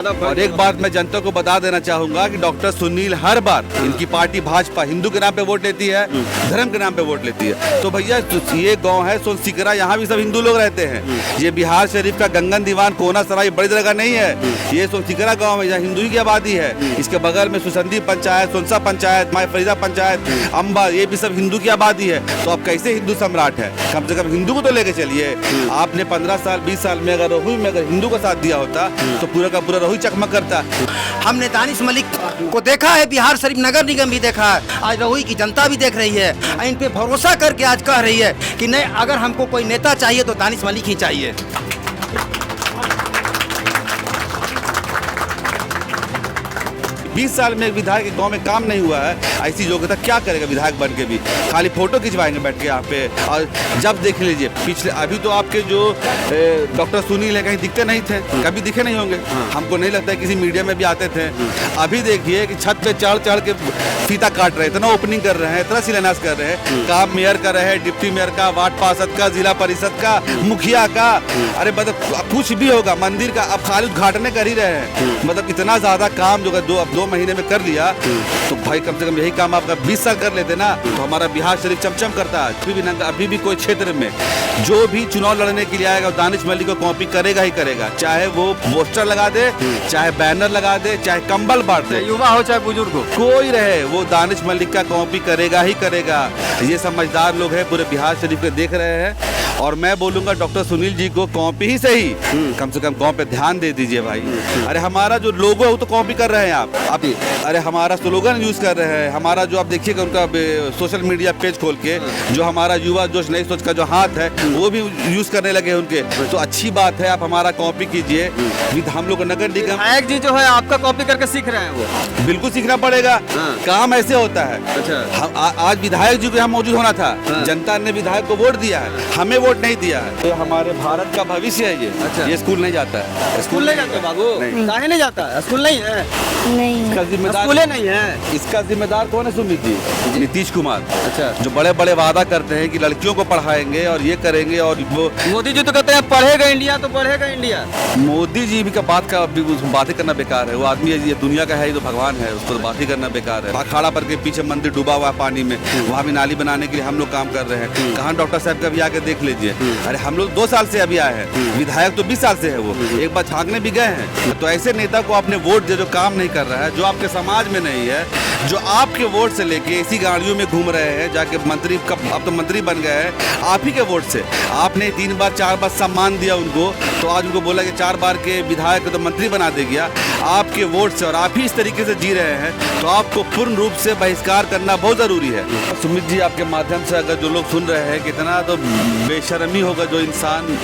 और एक बात मैं जनता को बता देना चाहूंगा कि डॉक्टर सुनील हर बार इनकी पार्टी भाजपा हिंदू के नाम पे वोट लेती है, धर्म के नाम पे वोट लेती है। तो भैया ये गांव है सोनसिकरा, यहाँ भी सब हिंदू लोग रहते हैं। ये बिहार शरीफ का गंगन दीवान कोना सराय बड़ी जगह नहीं है, ये सोनसिकरा गाँव है जहाँ हिंदू की आबादी है। इसके बगल में सुसंदी पंचायत, सोनसा पंचायत, माई फरीदा पंचायत, अम्बा, ये भी सब हिंदू की आबादी है। तो आप कैसे हिंदू सम्राट है? कम से कम हिंदू को तो लेके चलिए। आपने 15 साल 20 साल में अगर रोहू में अगर हिंदू का साथ दिया होता तो पूरा का पूरा रोहू चकमक करता। हमने दानिश मलिक को देखा है, बिहार शरीफ नगर निगम भी देखा है, आज रोहू की जनता भी देख रही है। इन पे भरोसा करके आज कह रही है कि नहीं, अगर हमको कोई नेता चाहिए तो दानिश मलिक ही चाहिए। 20 साल में एक विधायक के गांव में काम नहीं हुआ है, ऐसी योग्यता क्या करेगा विधायक बन के भी? खाली फोटो खिंचवाएंगे बैठ के यहाँ पे। और जब देख लीजिए पिछले, अभी तो आपके जो डॉक्टर सुनील है कहीं दिखते नहीं थे, कभी दिखे नहीं होंगे, हमको नहीं लगता है किसी मीडिया में भी आते थे। अभी देखिए कि छत पे चढ़ के फीता काट रहे हैं, इतना ओपनिंग कर रहे हैं, इतना शिलान्यास कर रहे हैं। काम मेयर का रहे, डिप्टी मेयर का, वार्ड पार्षद का, जिला परिषद का, मुखिया का, अरे मतलब कुछ भी होगा, मंदिर का, अब खाली उद्घाटन कर ही रहे हैं। मतलब इतना ज्यादा काम जो अब 2 महीने में कर लिया, तो भाई कम से कम यही काम आपका 20 साल कर लेते ना, तो हमारा बिहार शरीफ चमचम करता है। अभी भी कोई क्षेत्र में जो भी चुनाव लड़ने के लिए आएगा दानिश मलिक को कॉपी करेगा ही करेगा, चाहे वो पोस्टर लगा दे, चाहे बैनर लगा दे, चाहे कंबल बांट दे, युवा हो चाहे बुजुर्ग हो, कोई रहे, वो दानिश मलिक का कॉपी करेगा ही करेगा। ये समझदार लोग हैं, पूरे बिहार शरीफ के देख रहे हैं। और मैं बोलूंगा डॉक्टर सुनील जी को कॉपी ही सही, कम से कम गाँव पे ध्यान दे दीजिए भाई। अरे हमारा जो लोगो है वो तो कॉपी कर रहे हैं आप। अरे हमारा स्लोगन यूज कर रहे हैं, हमारा जो आप देखिएगा उनका सोशल मीडिया पेज खोल के, जो हमारा युवा जोश नई सोच का जो हाथ है वो भी यूज करने लगे उनके। तो अच्छी बात है, आप हमारा कॉपी कीजिए। हम लोग नगर निगम विधायक जी जो है आपका कॉपी करके सीख रहे हैं, वो बिल्कुल सीखना पड़ेगा। काम ऐसे होता है। अच्छा। आज विधायक जी को यहाँ मौजूद होना था, जनता ने विधायक को वोट दिया है, हमें वोट नहीं दिया है। तो हमारे भारत का भविष्य है ये। अच्छा। ये स्कूल नहीं जाता है, स्कूल नहीं जाते बाबू, काहे नहीं जाता है? स्कूल नहीं है, इसका जिम्मेदार स्कूल नहीं है, इसका जिम्मेदार कौन है सुमित जी? नीतीश कुमार। अच्छा। जो बड़े बड़े वादा करते हैं कि लड़कियों को पढ़ाएंगे और ये करेंगे, और वो मोदी जी तो कहते हैं पढ़ेगा इंडिया तो बढ़ेगा इंडिया। मोदी जी भी का बातें करना बेकार है। वो आदमी ये दुनिया का है, ये तो भगवान है, उसको तो बात ही करना बेकार है। अखाड़ा पर के पीछे मंदिर डूबा हुआ है पानी में, वहाँ भी नाली बनाने के लिए हम लोग काम कर रहे हैं। कहाँ डॉक्टर साहब का भी आके देख लीजिए। अरे हम लोग 2 साल से अभी आए हैं, विधायक तो 20 साल से है, वो एक बार झांकने भी गए हैं। तो ऐसे नेता को आपने वोट दे जो काम नहीं कर रहा है, जो आपके समाज में नहीं है, जो आपके वोट से लेके इसी गाड़ियों में घूम रहे हैं, जाके मंत्री का अब तो मंत्री बन गए हैं आप ही के वोट से। आपने 3 बार 4 बार सम्मान दिया उनको, तो आज उनको बोला कि 4 बार के विधायक को तो मंत्री बना दे गया आपके वोट से, और आप ही इस तरीके से जी रहे हैं। तो आपको पूर्ण रूप से बहिष्कार करना बहुत जरूरी है। सुमित जी, आपके माध्यम से अगर जो लोग सुन रहे हैं, कितना तो बेशर्मी होगा जो इंसान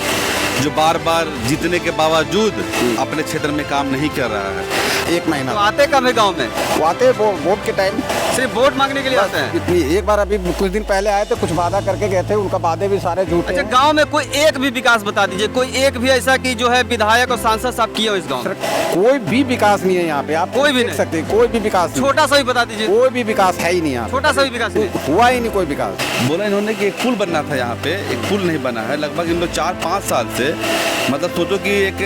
जो बार बार जीतने के बावजूद अपने क्षेत्र में काम नहीं कर रहा है। 1 महीना तो आते कब है गाँव में? वो आते वोट के टाइम, सिर्फ वोट मांगने के लिए आते हैं? इतनी एक बार अभी कुछ दिन पहले आए थे, कुछ वादा करके गए थे, उनका वादे भी सारे झूठे अच्छा, हैं। गांव में कोई एक भी विकास बता दीजिए, कोई एक भी ऐसा कि जो है विधायक और सांसद साहब किए हो इस गांव में? कोई भी विकास नहीं है यहाँ पे, आप कोई भी देख नहीं? सकते हैं, कोई भी विकास नहीं। छोटा सा भी बता दीजिए। कोई भी विकास है ही नहीं यहाँ, छोटा सा भी विकास नहीं? हुआ ही नहीं कोई विकास। बोला इन्होंने कि एक पुल बनना था यहाँ पे, एक पुल नहीं बना है। लगभग इन लोग 4-5 साल से, मतलब सोचो कि एक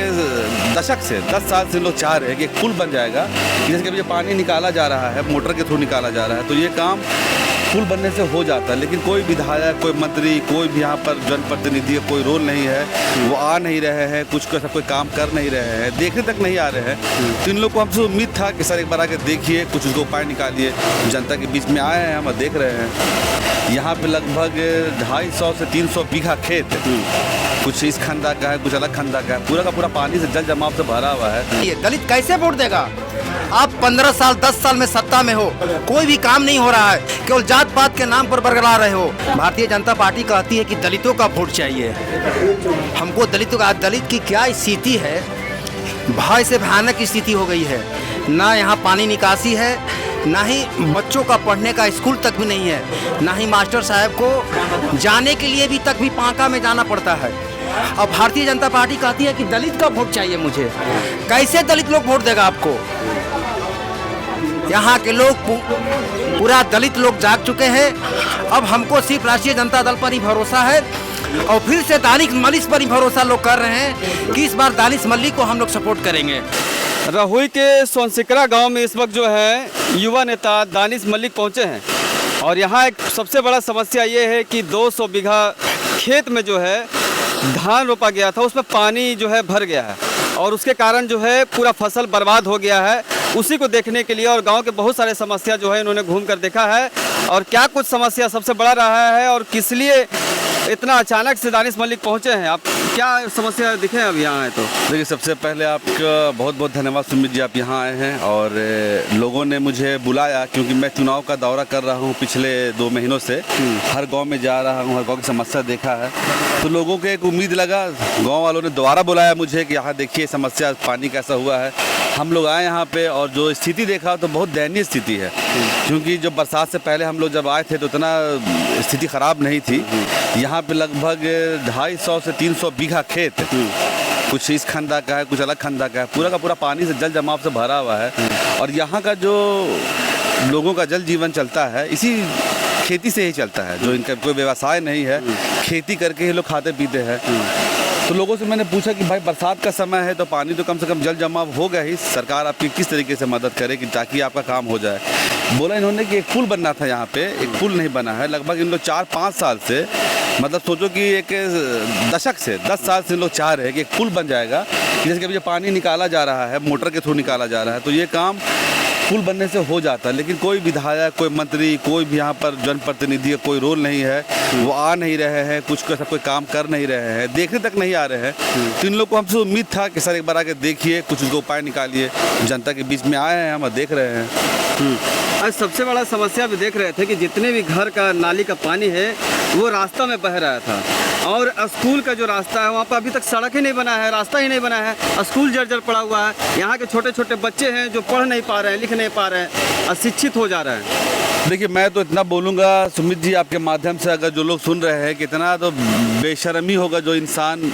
दशक से 10 साल से लोग चाह रहे हैं कि एक पुल बन जाएगा, जैसे कि पानी निकाला जा रहा है, मोटर के थ्रू निकाला जा रहा है, तो ये काम पुल बनने से हो जाता है। लेकिन कोई विधायक, कोई मंत्री, कोई भी यहाँ पर जनप्रतिनिधि कोई रोल नहीं है, वो आ नहीं रहे हैं, कुछ ऐसा कोई काम कर नहीं रहे हैं, देखने तक नहीं आ रहे हैं। तो इन लोग को हमसे उम्मीद था कि सर एक बार आके देखिए, कुछ उसको उपाय निकालिए। जनता के बीच में आए हैं, हम देख रहे हैं यहाँ पे लगभग 250 से 300 बीघा खेत, कुछ इस खंदा का है, कुछ अलग खंदा का है, पूरा का पूरा पानी से जल जमाव से भरा हुआ है। ये दलित कैसे वोट देगा? आप 15 साल 10 साल में सत्ता में हो, कोई भी काम नहीं हो रहा है, केवल जात पात के नाम पर बरकरार रहे हो। भारतीय जनता पार्टी कहती है कि दलितों का वोट चाहिए हमको। दलितों का, दलित की क्या स्थिति है, भय से भयानक स्थिति हो गई है। ना यहाँ पानी निकासी है, ना ही बच्चों का पढ़ने का स्कूल तक भी नहीं है, ना ही मास्टर साहब को जाने के लिए भी तक भी पांका में जाना पड़ता है। अब भारतीय जनता पार्टी कहती है कि दलित का वोट चाहिए मुझे। कैसे दलित लोग वोट देगा आपको? यहाँ के लोग पूरा दलित लोग जाग चुके हैं। अब हमको सिर्फ राष्ट्रीय जनता दल पर ही भरोसा है, और फिर से दानिश मलिक पर ही भरोसा लोग कर रहे हैं कि इस बार दानिश मलिक को हम लोग सपोर्ट करेंगे। रहुई के सोनसिकरा गांव में इस वक्त जो है युवा नेता दानिश मलिक पहुंचे हैं और यहाँ एक सबसे बड़ा समस्या ये है कि 200 बीघा खेत में जो है धान रोपा गया था, उसमें पानी जो है भर गया है और उसके कारण जो है पूरा फसल बर्बाद हो गया है। उसी को देखने के लिए और गांव के बहुत सारे समस्या जो है इन्होंने घूम कर देखा है और क्या कुछ समस्या सबसे बड़ा रहा है और किस लिए इतना अचानक से दानिश मलिक पहुंचे हैं। आप क्या समस्या दिखे हैं अब यहाँ आए तो? देखिए, सबसे पहले आपका बहुत बहुत धन्यवाद सुमित जी, आप यहाँ आए हैं और लोगों ने मुझे बुलाया क्योंकि मैं चुनाव का दौरा कर रहा हूँ पिछले 2 महीनों से। हर गांव में जा रहा हूँ, हर गांव की समस्या देखा है, तो लोगों को एक उम्मीद लगा, गांव वालों ने दोबारा बुलाया मुझे कि यहाँ देखिए समस्या, पानी कैसा हुआ है। हम लोग आए यहाँ पे और जो स्थिति देखा तो बहुत दयनीय स्थिति है, क्योंकि जब बरसात से पहले हम लोग जब आए थे तो इतना स्थिति ख़राब नहीं थी। यहाँ पे लगभग 250 से 300 बीघा खेत है, कुछ इस खंदा का है, कुछ अलग खंदा का है, पूरा का पूरा पानी से, जल जमाव से भरा हुआ है। और यहाँ का जो लोगों का जल जीवन चलता है इसी खेती से ही चलता है, जो इनका कोई व्यवसाय नहीं है, खेती करके ही लोग खाते पीते हैं। तो लोगों से मैंने पूछा कि भाई बरसात का समय है तो पानी तो कम से कम जल जमाव हो गया ही, सरकार आपकी किस तरीके से मदद करे कि ताकि आपका काम हो जाए। बोला इन्होंने कि एक पुल बनना था यहाँ पे, एक पुल नहीं बना है। लगभग इन लोग 4-5 साल से, मतलब सोचो कि एक दशक से 10 साल से लोग चाह रहे हैं कि एक पुल बन जाएगा, जैसे कि अभी जो पानी निकाला जा रहा है मोटर के थ्रू निकाला जा रहा है, तो ये काम पुल बनने से हो जाता है। लेकिन कोई विधायक, कोई मंत्री, कोई भी यहाँ पर जनप्रतिनिधि का कोई रोल नहीं है, वो आ नहीं रहे हैं, कुछ कैसा कोई काम कर नहीं रहे हैं, देखने तक नहीं आ रहे हैं। तो इन लोग को हमसे उम्मीद था कि सर एक बार आके देखिए, कुछ उसको उपाय निकालिए। जनता के बीच में आए हैं, हम देख रहे हैं। आज सबसे बड़ा समस्या भी देख रहे थे कि जितने भी घर का नाली का पानी है वो रास्ता में बह रहा था और स्कूल का जो रास्ता है वहाँ पर अभी तक सड़क ही नहीं बना है, रास्ता ही नहीं बना है, स्कूल जर्जर पड़ा हुआ है। यहाँ के छोटे छोटे बच्चे हैं जो पढ़ नहीं पा रहे हैं, लिख नहीं पा रहे हैं, अशिक्षित हो जा रहे हैं। देखिए, मैं तो इतना बोलूँगा सुमित जी आपके माध्यम से, अगर जो लोग सुन रहे हैं, कितना तो बेशर्मी होगा जो इंसान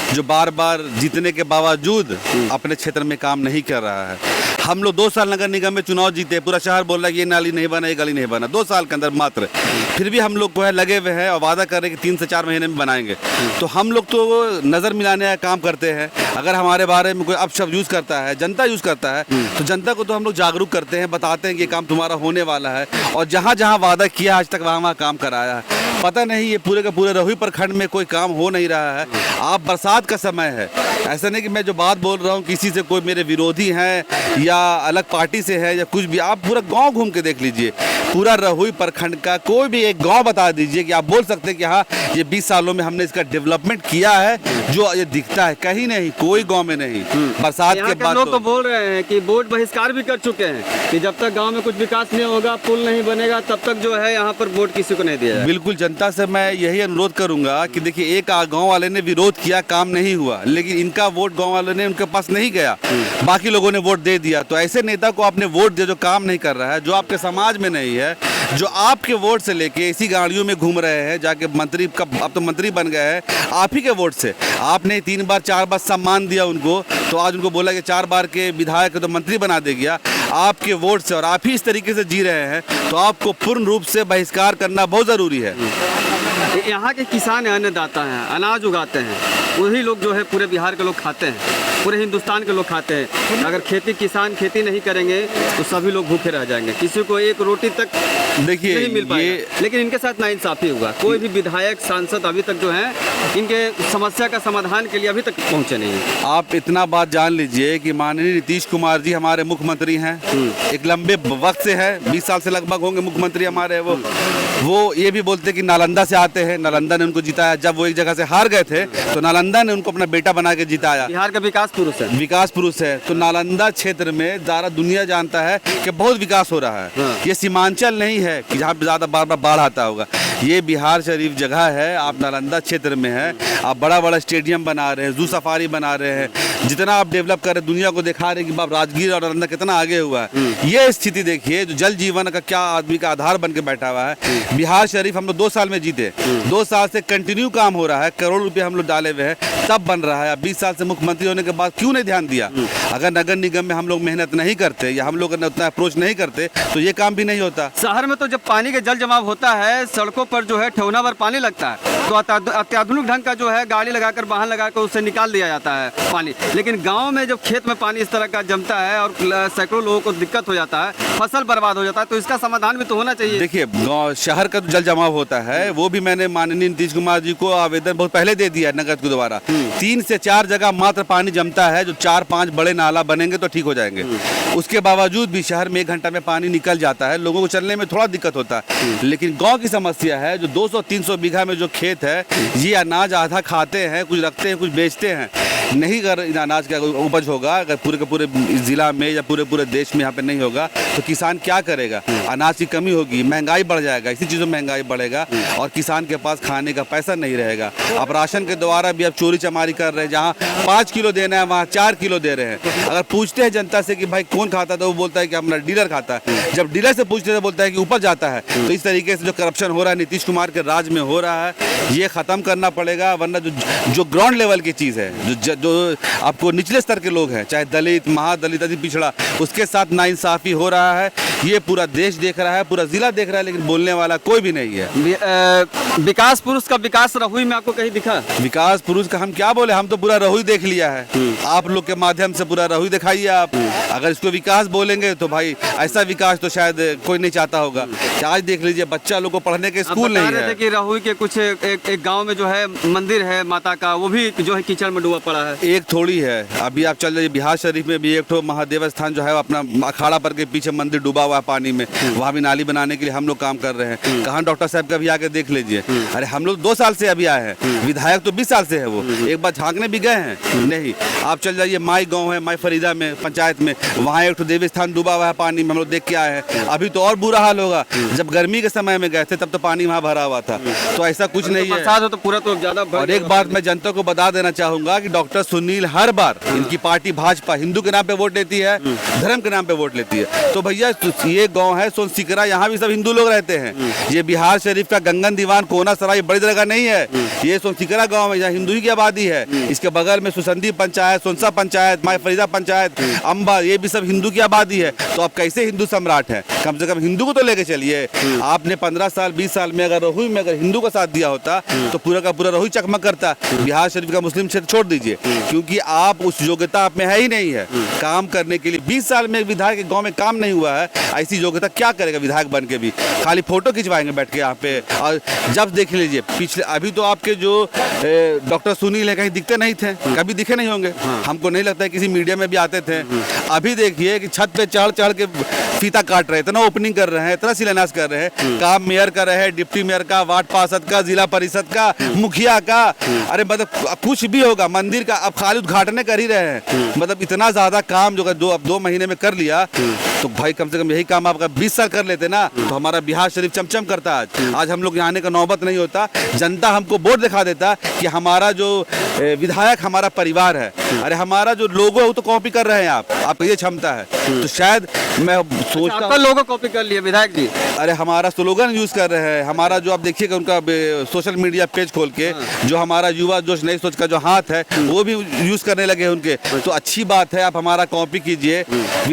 जो बार बार जीतने के बावजूद अपने क्षेत्र में काम नहीं कर रहा है। हम लोग 2 साल नगर निगम में चुनाव जीते, पूरा शहर बोल रहा है कि ये नाली नहीं बना, ये गली नहीं बना, 2 साल के अंदर मात्र। फिर भी हम लोग को है लगे हुए हैं और वादा कर रहे हैं कि 3 से 4 महीने में बनाएंगे। तो हम लोग तो नज़र मिलाने का काम करते हैं। अगर हमारे बारे में कोई अपशब्द यूज़ करता है, जनता यूज़ करता है, तो जनता को तो हम लोग जागरूक करते हैं, बताते हैं कि ये काम तुम्हारा होने वाला है। और जहाँ जहाँ वादा किया आज तक वहाँ काम कराया है। पता नहीं ये पूरे का पूरे रहुई प्रखंड में कोई काम हो नहीं रहा है। आप बरसात का समय है, ऐसा नहीं कि मैं जो बात बोल रहा हूँ किसी से कोई मेरे विरोधी हैं या अलग पार्टी से है या कुछ भी। आप पूरा गांव घूम के देख लीजिए, पूरा रहुई प्रखंड का कोई भी एक गांव बता दीजिए कि आप बोल सकते हैं कि हाँ ये 20 सालों में हमने इसका डेवलपमेंट किया है, जो ये दिखता है। कहीं नहीं, कोई गांव में नहीं। बरसात के बाद लोग तो बोल रहे हैं कि वोट बहिष्कार भी कर चुके हैं कि जब तक गाँव में कुछ विकास नहीं होगा, पुल नहीं बनेगा, तब तक जो है यहाँ पर वोट किसी को नहीं दिया। बिल्कुल, जनता से मैं यही अनुरोध करूंगा कि देखिए, एक गांव वाले ने विरोध किया, काम नहीं हुआ, लेकिन इनका वोट गांव वाले ने उनके पास नहीं गया, बाकी लोगों ने वोट दे दिया। तो ऐसे नेता को आपने वोट दिया जो काम नहीं कर रहा है, जो आपके समाज में नहीं है, जो आपके वोट से लेके इसी गाड़ियों में घूम रहे हैं, जाके मंत्री का अब तो मंत्री बन गए हैं आप ही के वोट से। आपने 3 बार 4 बार सम्मान दिया उनको, तो आज उनको बोला कि 4 बार के विधायक तो मंत्री बना दे गया आपके वोट से, और आप ही इस तरीके से जी रहे हैं, तो आपको पूर्ण रूप से बहिष्कार करना बहुत ज़रूरी है। यहाँ के किसान अन्नदाता हैं, अनाज उगाते हैं, वही लोग जो है पूरे बिहार के लोग खाते हैं, पूरे हिंदुस्तान के लोग खाते हैं। अगर किसान खेती नहीं करेंगे तो सभी लोग भूखे रह जाएंगे, किसी को एक रोटी तक देखिए नहीं मिल पाएगा। लेकिन इनके साथ नाइंसाफी हुआ, कोई भी विधायक सांसद अभी तक जो है इनके समस्या का समाधान के लिए अभी तक पहुँचे नहीं है। आप इतना बात जान लीजिए कि माननीय नीतीश कुमार जी हमारे मुख्यमंत्री हैं, एक लंबे वक्त से है, 20 साल से लगभग होंगे मुख्यमंत्री हमारे। वो ये भी बोलते कि नालंदा से आते हैं, नालंदा ने उनको जिताया। जब वो एक जगह से हार गए थे तो नालंदा ने उनको अपना बेटा बना के जिताया। बिहार का विकास पुरुष है। तो नालंदा क्षेत्र में सारा दुनिया जानता है कि बहुत विकास हो रहा है। ये सीमांचल नहीं है कि जहाँ पे ज़्यादा बार बार बाढ़ आता होगा, ये बिहार शरीफ जगह है। आप नालंदा क्षेत्र में है, आप बड़ा बड़ा स्टेडियम बना रहे हैं, जू सफारी बना रहे हैं, जितना आप डेवलप कर रहे हैं दुनिया को दिखा रहे हैं कि बाप राजगीर और नालंदा कितना आगे हुआ है। ये स्थिति देखिए, जो जल जीवन का क्या आदमी का आधार बन के बैठा हुआ है। बिहार शरीफ हम लोग 2 साल में जीते, 2 साल से कंटिन्यू काम हो रहा है, करोड़ रुपये हम लोग डाले हुए हैं, तब बन रहा है। 20 साल से मुख्यमंत्री होने के बात क्यों नहीं ध्यान दिया? अगर नगर निगम में हम लोग मेहनत नहीं करते या हम लोग उतना अप्रोच नहीं करते तो ये काम भी नहीं होता। शहर में तो जब पानी के जल जमाव होता है, सड़कों पर जो है ठेहुना भर पानी लगता है, तो अत्याधुनिक ढंग का जो है गाड़ी लगाकर, वाहन लगाकर उससे निकाल दिया जाता है पानी। लेकिन गांव में जब खेत में पानी इस तरह का जमता है और सैकड़ों लोगों को दिक्कत हो जाता है, फसल बर्बाद हो जाता है, तो इसका समाधान भी तो होना चाहिए। देखिए, शहर का जो जल जमाव होता है वो भी मैंने माननीय नीतीश कुमार जी को आवेदन बहुत पहले दे दिया है नगर के द्वारा। 3 से 4 जगह मात्र पानी जमता है, जो 4-5 बड़े नाला बनेंगे तो ठीक हो जाएंगे। उसके बावजूद भी शहर में 1 घंटा में पानी निकल जाता है, लोगों को चलने में थोड़ा दिक्कत होता है। लेकिन गांव की समस्या है, जो 200-300 बीघा में जो खेत है, ये अनाज आधा खाते हैं, कुछ रखते हैं, कुछ बेचते हैं। नहीं अगर इन अनाज का उपज होगा, अगर पूरे के पूरे जिला में या पूरे देश में यहाँ पे नहीं होगा तो किसान क्या करेगा? अनाज की कमी होगी, महंगाई बढ़ जाएगा, इसी चीज़ों में महंगाई बढ़ेगा और किसान के पास खाने का पैसा नहीं रहेगा। अब राशन के द्वारा भी अब चोरी चमारी कर रहे हैं, जहाँ 5 किलो देना है वहाँ 4 किलो दे रहे हैं। अगर पूछते हैं जनता से कि भाई कौन खाता है, तो वो बोलता है कि हमारा डीलर खाता है। जब डीलर से पूछते हैं तो बोलता है कि ऊपर जाता है। तो इस तरीके से जो करप्शन हो रहा है नीतीश कुमार के राज में हो रहा है, ये ख़त्म करना पड़ेगा, वरना जो ग्राउंड लेवल की चीज़ है, जो आपको निचले स्तर के लोग हैं, चाहे दलित, महादलित, अति पिछड़ा, उसके साथ नाइंसाफ़ी हो रहा है। ये पूरा देश देख रहा है, पूरा जिला देख रहा है, लेकिन बोलने वाला कोई भी नहीं है। विकास पुरुष का विकास रहुई में आपको कहीं दिखा? विकास पुरुष का हम क्या बोले, हम तो पूरा रहुई देख लिया है। आप लोग के माध्यम से पूरा रहुई दिखाइए आप। अगर इसको विकास बोलेंगे तो भाई ऐसा विकास तो शायद कोई नहीं चाहता होगा। क्या आज देख लीजिए, बच्चा लोग को पढ़ने के स्कूल नहीं है। कि रहुई के कुछ एक गांव में जो है मंदिर है माता का, वो भी जो है कीचड़ में डूबा पड़ा है। एक थोड़ी है, अभी आप चल रहे बिहार शरीफ में भी एक तो महादेव स्थान जो है अपना अखाड़ा पर के पीछे मंदिर डूबा हुआ है पानी में, वहाँ भी नाली बनाने के लिए हम लोग काम कर रहे हैं। कहाँ डॉक्टर साहब का भी आके देख लीजिए। अरे हम लोग 2 साल से अभी आए हैं, विधायक तो 20 साल से है, वो एक बार झांकने भी गए हैं नहीं। आप चल जाइए माई गांव है, माई फरीदा में पंचायत में, वहाँ एक तो देवी स्थान डूबा हुआ है पानी में, हम लोग देख के आए हैं। अभी तो और बुरा हाल होगा, जब गर्मी के समय में गए थे तब तो पानी वहाँ भरा हुआ था। तो ऐसा कुछ नहीं है, बरसात हो तो पूरा तो ज्यादा। और एक बात मैं जनता को बता देना चाहूंगा कि डॉक्टर सुनील हर बार, इनकी पार्टी भाजपा हिंदू के नाम पे वोट लेती है, धर्म के नाम पे वोट लेती है। तो भैया ये गांव है सोनसिकरा, यहाँ भी सब हिंदू लोग रहते हैं। ये बिहार शरीफ का गंगन दीवान कोना सराय बड़ी जगह नहीं है, ये सोनसिकरा गांव है, यहाँ हिंदू ही की आबादी है। इसके बगल में सुसंदी पंचायत, सोनसा पंचायत, माई फरीदा पंचायत, अम्बा, ये भी सब हिंदू की आबादी है। तो आप कैसे हिंदू सम्राट हैं? कम से कम हिंदू को तो लेके चलिए। आपने 15 साल 20 साल में अगर रहुई में अगर हिंदू का साथ दिया होता तो पूरा का पूरा रहुई चकमक करता। बिहार शरीफ का मुस्लिम क्षेत्र छोड़ दीजिए, क्योंकि आप उस योग्यता आप में है ही नहीं है काम करने के लिए। 20 साल में एक विधायक के गांव में काम नहीं हुआ है, ऐसी योग्यता क्या करेगा विधायक बन के भी? खाली फोटो खिंचवाएंगे बैठ के यहाँ पे। और जब देख लीजिए पिछले, अभी तो आपके जो डॉक्टर सुनील है कहीं दिखते नहीं थे, कभी दिखे नहीं होंगे, हमको नहीं लगता है किसी मीडिया में भी आते थे। अभी देखिए कि छत पे चढ़ के फीता काट रहे हैं, इतना ओपनिंग कर रहे हैं, इतना शिलान्यास कर रहे हैं। काम मेयर का रहे, डिप्टी मेयर का, वार्ड पार्षद का, जिला परिषद का, मुखिया का, अरे मतलब कुछ भी होगा, मंदिर का अब खाली उद्घाटन कर ही रहे हैं। मतलब इतना ज्यादा काम जो अब 2 महीने में कर लिया, तो भाई कम से कम यही काम आपका 20 साल कर लेते ना, तो हमारा बिहार शरीफ चमचम करता। आज हम लोग यहाँ आने का नौबत नहीं होता, जनता हमको वोट दिखा देता कि हमारा जो विधायक हमारा परिवार है। अरे हमारा जो लोगो है वो तो कॉपी कर रहे हैं आप ये क्षमता है। तो शायद मैं सोचता हूँ लोगो कॉपी कर लिए विधायक जी। अरे हमारा स्लोगन यूज कर रहे हैं, हमारा जो आप देखिएगा उनका सोशल मीडिया पेज खोल के, जो हमारा युवा जोश नई सोच का जो हाथ है वो भी यूज करने लगे उनके। तो अच्छी बात है, आप हमारा कॉपी कीजिए।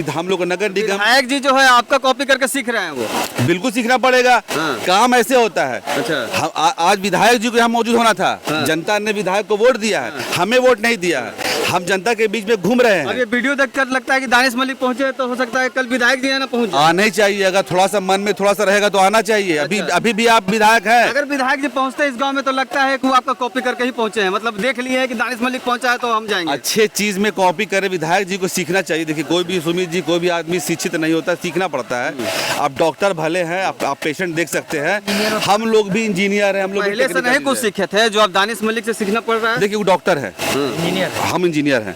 हम लोग नगर निगम विधायक जी जो है आपका कॉपी करके सीख रहे हैं, वो बिल्कुल सीखना पड़ेगा। काम ऐसे होता है। अच्छा, आज विधायक जी को यहाँ मौजूद होना था, जनता ने विधायक को वोट दिया है, हमें वोट नहीं दिया है। हम जनता के बीच में घूम रहे हैं। अब ये वीडियो देखकर लगता है कि दानिश मलिक पहुंचे, तो हो सकता है कल विधायक जी ना पहुंचे। आना ही चाहिए, अगर थोड़ा सा मन में थोड़ा सा रहेगा तो आना चाहिए। अभी भी आप विधायक हैं। अगर विधायक जी पहुंचते इस गांव में तो लगता है कि वो आपका कॉपी करके ही पहुंचे हैं। मतलब देख लिए है कि दानिश मलिक पहुंचा है तो हम जाएंगे। अच्छे चीज में कॉपी करे, विधायक जी को सीखना चाहिए। देखिए कोई भी सुमित जी, कोई भी आदमी शिक्षित नहीं होता, सीखना पड़ता है। आप डॉक्टर भले हैं, आप पेशेंट देख सकते हैं, हम लोग भी इंजीनियर हैं, हम लोग पहले से नहीं कुछ सीखे थे जो आप दानिश मलिक से सीखना पड़ रहा है। देखिए वो डॉक्टर है, हम इंजीनियर हैं।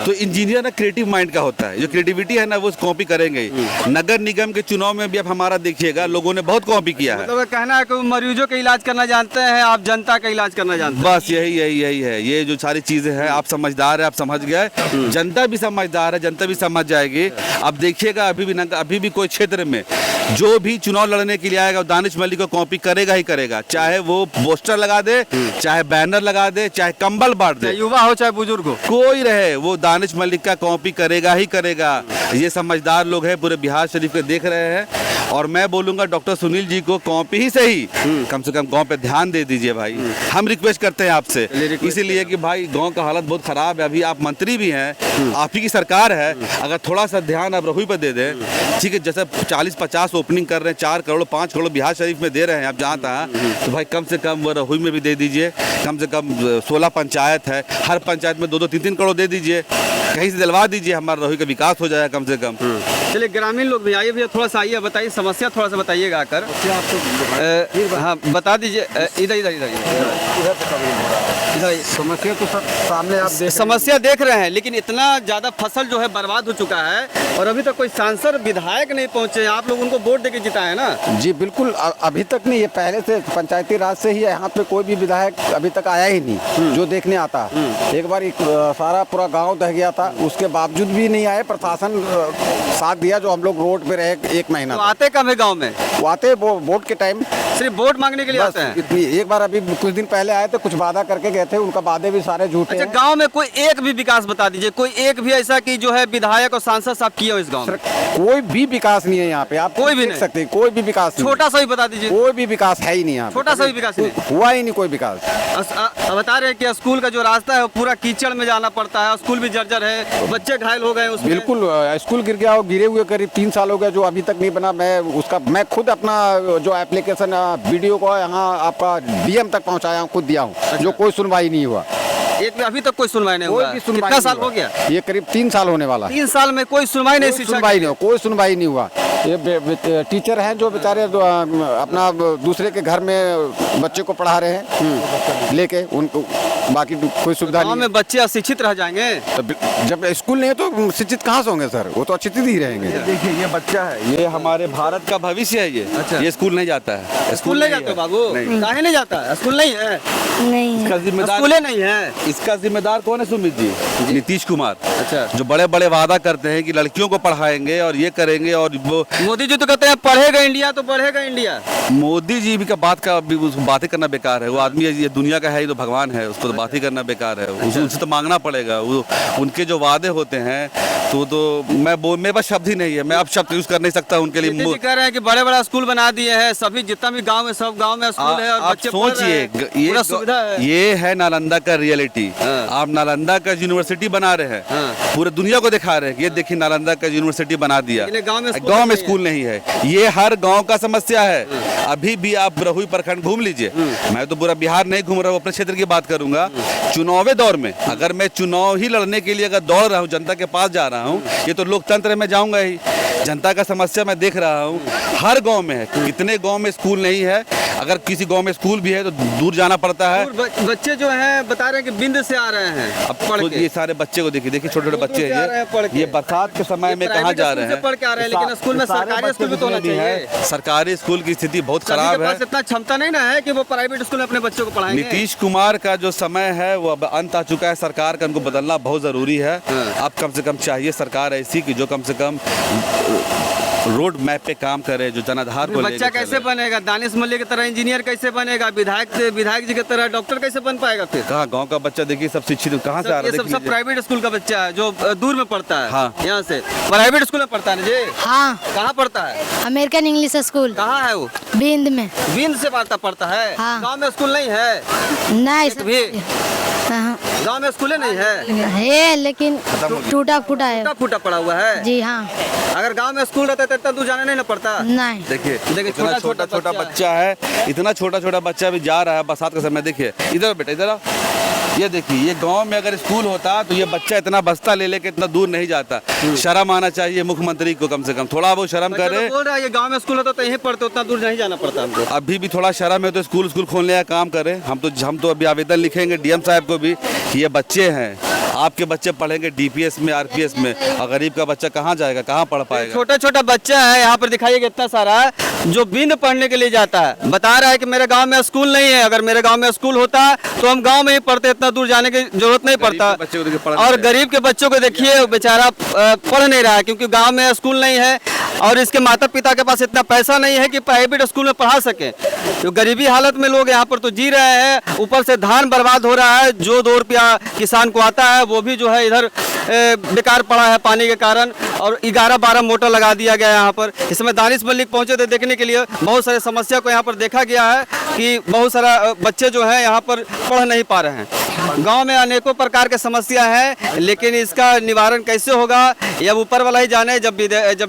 तो इंजीनियर ना क्रिएटिव माइंड का होता है, जो क्रिएटिविटी है ना वो कॉपी करेंगे ही। नगर निगम के चुनाव में भी आप हमारा देखिएगा, लोगों ने बहुत कॉपी किया है। मतलब कहना है कि मरीजों का इलाज करना जानते हैं, आप जनता का इलाज करना जानते हैं। बस यही है। ये जो सारी चीजें हैं, आप समझदार है, आप समझ गए, जनता भी समझदार है, जनता भी समझ जाएगी। अब देखिएगा अभी भी कोई क्षेत्र में जो भी चुनाव लड़ने के लिए आएगा वो दानिश मलिक को कॉपी करेगा ही करेगा, चाहे वो पोस्टर लगा दे, चाहे बैनर लगा दे, चाहे कंबल बांट दे, चाहे युवा हो चाहे बुजुर्ग हो, कोई रहे वो दानिश मलिक का कॉपी करेगा ही करेगा। ये समझदार लोग हैं, पूरे बिहार शरीफ के देख रहे हैं। और मैं बोलूंगा डॉक्टर सुनील जी को कॉपी ही सही, कम से कम गांव पे ध्यान दे दीजिए भाई, हम रिक्वेस्ट करते हैं आपसे, इसीलिए कि भाई गांव का हालत बहुत खराब है। अभी आप मंत्री भी हैं, आप ही की सरकार है, अगर थोड़ा सा ध्यान आप रहुई पर दे दें, ठीक है, जैसे 40-50 ओपनिंग कर रहे हैं, 4 करोड़ 5 करोड़ बिहार शरीफ में दे रहे हैं आप जहाँ तहाँ, तो भाई कम से कम वो रहुई में भी दे दीजिए। कम से कम 16 पंचायत है, हर पंचायत में 2-2 3-3 करोड़ दे दीजिए, कहीं से दिलवा दीजिए, हमारा रहुई का विकास हो जाएगा कम से कम। चलिए ग्रामीण लोग भी आइए भैया, थोड़ा सा आइए, बताइए समस्या थोड़ा सा बताइएगा आकर। हाँ बता दीजिए, इधर इधर इधर समस्या तो सब सामने आप देख समस्या देख रहे हैं, लेकिन इतना ज़्यादा फसल जो है बर्बाद हो चुका है और अभी तक कोई सांसद विधायक नहीं पहुंचे। आप लोग उनको वोट देके जिताए ना? जी बिल्कुल, अभी तक नहीं, ये पहले से पंचायती राज से ही यहाँ पे कोई भी विधायक अभी तक आया ही नहीं जो देखने आता। एक बार सारा पूरा गांव दह गया था, उसके बावजूद भी नहीं आए, प्रशासन साथ दिया, जो हम लोग रोड पे रहे 1 महीना। तो आते कब है गाँव में? वो आते वो वोट के टाइम, सिर्फ वोट मांगने के लिए आते हैं? इतनी। एक बार अभी कुछ दिन पहले आए थे, कुछ वादा करके गए थे, उनका वादे भी सारे झूठे अच्छा, हैं। गांव में कोई एक भी विकास बता दीजिए, कोई एक भी ऐसा कि जो है विधायक और सांसद साहब किए हो इस गांव में? कोई भी विकास नहीं है यहाँ पे, आप कोई भी देख नहीं? सकते हैं, कोई भी विकास नहीं। छोटा सा भी बता दीजिए। कोई भी विकास है ही नहीं यहाँ पे। छोटा सा भी विकास नहीं? हुआ ही नहीं कोई विकास। बता रहे हैं कि स्कूल का जो रास्ता है वो पूरा कीचड़ में जाना पड़ता है, स्कूल भी जर्जर है, बच्चे घायल हो गए उसमें। बिल्कुल, स्कूल गिर गया, और गिरे हुए करीब 3 साल हो गए, जो अभी तक नहीं बना। मैं खुद अपना जो एप्लीकेशन वीडियो को यहाँ आपका डीएम तक पहुँचाया हूँ, खुद दिया हूँ, जो कोई सुनवाई नहीं हुआ। एक अभी तक कोई सुनवाई नहीं कोई हुआ? भी सुनवाई कितना नहीं साल हुआ। हो गया? ये करीब 3 साल होने वाला है। 3 साल में कोई सुनवाई नहीं? शिक्षा सुनवाई नहीं, कोई सुनवाई नहीं हुआ। ये टीचर हैं जो बेचारे अपना दूसरे के घर में बच्चे को पढ़ा रहे हैं लेके, उनको बाकी कोई सुविधा गाँव नहीं में बच्चे अशिक्षित रह जाएंगे। है। जब स्कूल नहीं है तो शिक्षित कहाँ से होंगे सर? वो तो अशिक्षित ही रहेंगे। देखिए ये बच्चा है, ये हमारे भारत का भविष्य है। ये अच्छा। ये स्कूल नहीं जाता है। स्कूल नहीं जाते बाबू? नहीं। काहे नहीं जाता है? स्कूल नहीं है? नहीं इसका जिम्मेदार, स्कूल नहीं है? इसका जिम्मेदार कौन है? सुमित जी, नीतीश कुमार। अच्छा। जो बड़े बड़े वादा करते हैं कि लड़कियों को पढ़ाएंगे और ये करेंगे, और वो मोदी जी तो कहते हैं पढ़ेगा इंडिया तो बढ़ेगा इंडिया। मोदी जी भी का बातें करना बेकार है। वो आदमी ये दुनिया का है, ये तो भगवान है, उसको तो बात ही करना बेकार है। उनसे तो मांगना पड़ेगा। वो उनके जो वादे होते हैं तो मेरे पास शब्द ही नहीं है, मैं अब शब्द यूज कर नहीं सकता उनके लिए। नीतीश जी कह रहे हैं कि बड़े बड़ा स्कूल बना दिए हैं, सभी जितना भी गांव में, सब गांव में स्कूल है और आप बच्चे पढ़ रहे हैं, पूरा सुविधा है। ये है नालंदा का रियलिटी। हाँ। आप नालंदा का यूनिवर्सिटी बना रहे हैं, हाँ। पूरे दुनिया को दिखा रहे हैं कि ये देखिए नालंदा का यूनिवर्सिटी बना दिया। लेकिन गांव में स्कूल नहीं है। ये हर गांव का समस्या है। अभी भी आप रहुई प्रखंड घूम लीजिए, मैं तो पूरा बिहार नहीं घूम रहा हूँ, अपने क्षेत्र की बात करूंगा। चुनावी दौर में अगर मैं चुनाव ही लड़ने के लिए अगर दौड़ रहा हूँ, जनता के पास जा रहा हूँ, ये तो लोकतंत्र में जाऊंगा ही। जनता का समस्या मैं देख रहा हूँ, हर गांव में है। कितने गांव में स्कूल नहीं है? अगर किसी गांव में स्कूल भी है तो दूर जाना पड़ता है। बच्चे जो हैं बता रहे हैं कि बिंद से आ रहे हैं अब पढ़ तो के। ये सारे बच्चे को देखिए, देखिए छोटे छोटे बच्चे से आ रहे हैं पढ़ हैं के। ये बरसात के समय में कहाँ जा रहे हैं? पढ़ के आ रहे हैं, लेकिन स्कूल में सरकारी स्कूल भी तो होना चाहिए। सरकारी स्कूल की स्थिति बहुत सभी के खराब है। पास इतना क्षमता नहीं ना है कि वो प्राइवेट स्कूल में अपने बच्चों को पढ़ाएंगे। नीतीश कुमार का जो समय है वो अब अंत आ चुका है। सरकार का उनको बदलना बहुत जरूरी है। अब कम से कम चाहिए सरकार ऐसी कि जो कम से कम रोड मैप पे काम करे, जो जनाधार को बच्चा कैसे बनेगा? दानिश मलिक की तरह इंजीनियर कैसे बनेगा? विधायक जी की तरह डॉक्टर कैसे बन पाएगा? फिर कहाँ गांव का बच्चा देखिए सब शिक्षित कहाँ से आ रहा ये है? सब प्राइवेट स्कूल का बच्चा है जो दूर में पढ़ता है। हाँ। यहाँ से प्राइवेट स्कूल में पढ़ता है ना जी? हाँ, कहाँ पढ़ता है? अमेरिकन इंग्लिश स्कूल कहाँ है वो? बिंद में। बिंद से पढ़ता है? हाँ। गाँव में स्कूल नहीं है? नहीं एक भी हाँ, गाँव में स्कूल नहीं है? है लेकिन टूटा फूटा है। टूटा फूटा पड़ा हुआ है। जी हाँ। अगर गांव में स्कूल रहता तो इतना दूर जाना नहीं ना पड़ता। नहीं। देखिए देखिए, इतना छोटा छोटा बच्चा है, इतना छोटा छोटा बच्चा भी जा रहा है बरसात का समय। देखिए इधर बेटा, इधर ये देखिए, ये गांव में अगर स्कूल होता तो ये बच्चा इतना बस्ता ले लेके इतना दूर नहीं जाता। शर्म आना चाहिए मुख्यमंत्री को, कम से कम थोड़ा वो शर्म बच्चा करे। तो बोल रहा है ये गांव में स्कूल होता तो यहीं पढ़ते, उतना दूर नहीं जाना पड़ता हमको। अभी भी थोड़ा शर्म है तो स्कूल खोलने का काम करे। हम तो अभी आवेदन लिखेंगे डीएम साहब को भी कि ये बच्चे हैं, आपके बच्चे पढ़ेंगे डीपीएस में, आरपीएस में, और गरीब का बच्चा कहाँ जाएगा, कहाँ पढ़ पाएगा? छोटा छोटा बच्चा है यहाँ पर दिखाइएगा इतना सारा, जो बिंद पढ़ने के लिए जाता है, बता रहा है कि मेरे गांव में स्कूल नहीं है। अगर मेरे गांव में स्कूल होता तो हम गांव में ही पढ़ते, इतना दूर जाने की जरूरत नहीं पड़ता। गरीब के बच्चे को देखिए पढ़ और नहीं रहे। गरीब के बच्चों को देखिए बेचारा पढ़ नहीं रहा है क्योंकि गांव में स्कूल नहीं है। और इसके माता पिता के पास इतना पैसा नहीं है कि प्राइवेट स्कूल में पढ़ा सके। तो गरीबी हालत में लोग यहाँ पर तो जी रहे हैं, ऊपर से धान बर्बाद हो रहा है। जो 2 रुपया किसान को आता है वो भी जो है इधर बेकार पड़ा है पानी के कारण। और 11-12 मोटर लगा दिया गया है यहाँ पर। इस समय दानिश मलिक पहुँचे थे देखने के लिए। बहुत सारे समस्या को यहाँ पर देखा गया है कि बहुत सारा बच्चे जो हैं यहाँ पर पढ़ नहीं पा रहे हैं। गांव में अनेकों प्रकार की समस्या है, लेकिन इसका निवारण कैसे होगा ये अब ऊपर वाला ही जाने। जब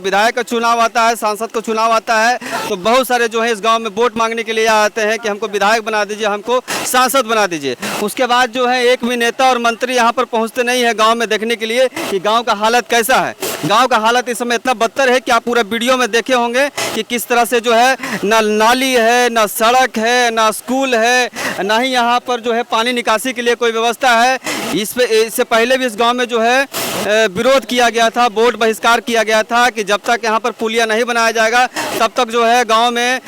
विधायक का चुनाव आता है, सांसद का चुनाव आता है, तो बहुत सारे जो है इस गांव में वोट मांगने के लिए आते हैं कि हमको विधायक बना दीजिए, हमको सांसद बना दीजिए। उसके बाद जो है एक भी नेता और मंत्री यहाँ पर पहुँचते नहीं है गाँव में देखने के लिए कि गाँव का हालत कैसा है। गांव का हालत इस समय इतना बदतर है कि आप पूरा वीडियो में देखे होंगे कि किस तरह से जो है ना नाली है, ना सड़क है, ना स्कूल है, ना ही यहाँ पर जो है पानी निकासी के लिए कोई व्यवस्था है। इससे पहले भी इस गांव में जो है विरोध किया गया था, वोट बहिष्कार किया गया था कि जब तक यहाँ पर पुलिया नहीं बनाया जाएगा तब तक जो है गाँव में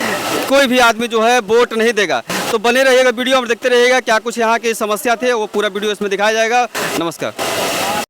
कोई भी आदमी जो है वोट नहीं देगा। तो बने रहिएगा वीडियो में, देखते रहिएगा क्या कुछ यहाँ की समस्या थे, वो पूरा वीडियो इसमें दिखाया जाएगा। नमस्कार।